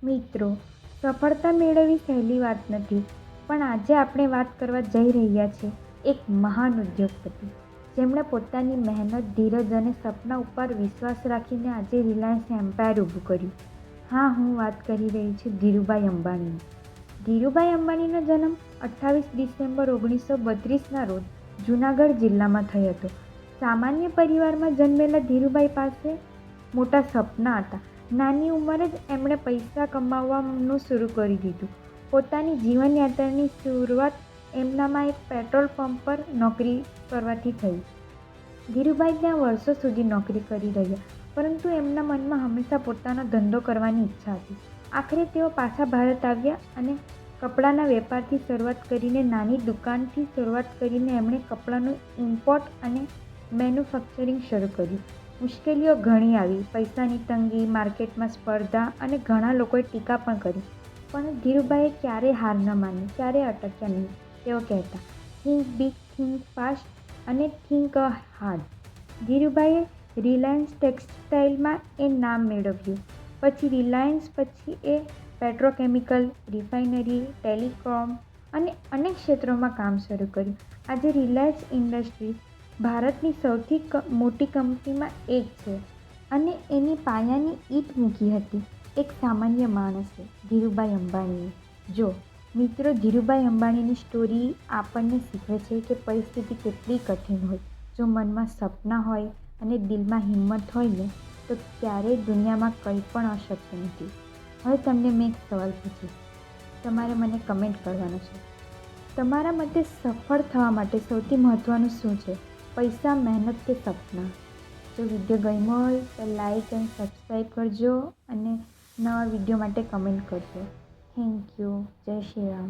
મિત્રો, સફળતા મેળવવી સહેલી વાત નથી, પણ આજે આપણે વાત કરવા જઈ રહ્યા છીએ એક મહાન ઉદ્યોગપતિ, જેમણે પોતાની મહેનત, ધીરજ અને સપના ઉપર વિશ્વાસ રાખીને આજે રિલાયન્સ એમ્પાયર ઊભું કર્યું. હા, હું વાત કરી રહી છું ધીરુભાઈ અંબાણીની. ધીરુભાઈ અંબાણીનો જન્મ 28 ડિસેમ્બર 1932ના રોજ જૂનાગઢ જિલ્લામાં થયો હતો. સામાન્ય પરિવારમાં જન્મેલા ધીરુભાઈ પાસે મોટા સપના હતા. નાની ઉંમરે જ એમણે પૈસા કમાવવાનું શરૂ કરી દીધું. પોતાની જીવનયાત્રાની શરૂઆત એમનામાં એક પેટ્રોલ પંપ પર નોકરી કરવાથી થઈ. ધીરુભાઈ ત્યાં વર્ષો સુધી નોકરી કરી રહ્યા, પરંતુ એમના મનમાં હંમેશા પોતાનો ધંધો કરવાની ઈચ્છા હતી. આખરે તેઓ પાછા ભારત આવ્યા અને કપડાના વેપારથી શરૂઆત કરીને નાની દુકાનથી શરૂઆત કરીને એમણે કપડાનું ઇમ્પોર્ટ અને મેન્યુફેક્ચરિંગ શરૂ કર્યું. મુશ્કેલીઓ ઘણી આવી, પૈસાની તંગી, માર્કેટમાં સ્પર્ધા અને ઘણા લોકોએ ટીકા પણ કરી. પણ ધીરુભાઈએ ક્યારેય હાર ન માની, ક્યારેય અટક્યા નહીં. તેઓ કહેતા, થિંક બિગ, થિંક ફાસ્ટ અને થિંક હાર્ડ. ધીરુભાઈએ રિલાયન્સ ટેક્સટાઇલમાં એ નામ મેળવ્યું. પછી રિલાયન્સ, પછી એ પેટ્રોકેમિકલ, રિફાઇનરી, ટેલિકોમ અને અનેક ક્ષેત્રોમાં કામ શરૂ કર્યું. આજે રિલાયન્સ ઇન્ડસ્ટ્રીઝ ભારતની સૌથી મોટી કંપનીમાં એક છે અને એની પાયાની ઈંટ મૂકી હતી એક સામાન્ય માણસે, ધીરુભાઈ અંબાણીએ. જો મિત્રો, ધીરુભાઈ અંબાણીની સ્ટોરી આપણને શીખવે છે કે પરિસ્થિતિ કેટલી કઠિન હોય, જો મનમાં સપના હોય અને દિલમાં હિંમત હોય ને, તો ક્યારેય દુનિયામાં કંઈ પણ અશક્ય નથી. હવે તમને મેં એક સવાલ પૂછીશ, તમારે મને કમેન્ટ કરવાનો છે. તમારા મતે સફળ થવા માટે સૌથી મહત્ત્વનું શું છે? પૈસા, મહેનત કે સપના? જો વિડીયો ગમ્યો હોય તો લાઈક અને સબસ્ક્રાઈબ કરજો અને નવા વિડીયો માટે કમેન્ટ કરજો. Thank you. જય શ્રી રામ.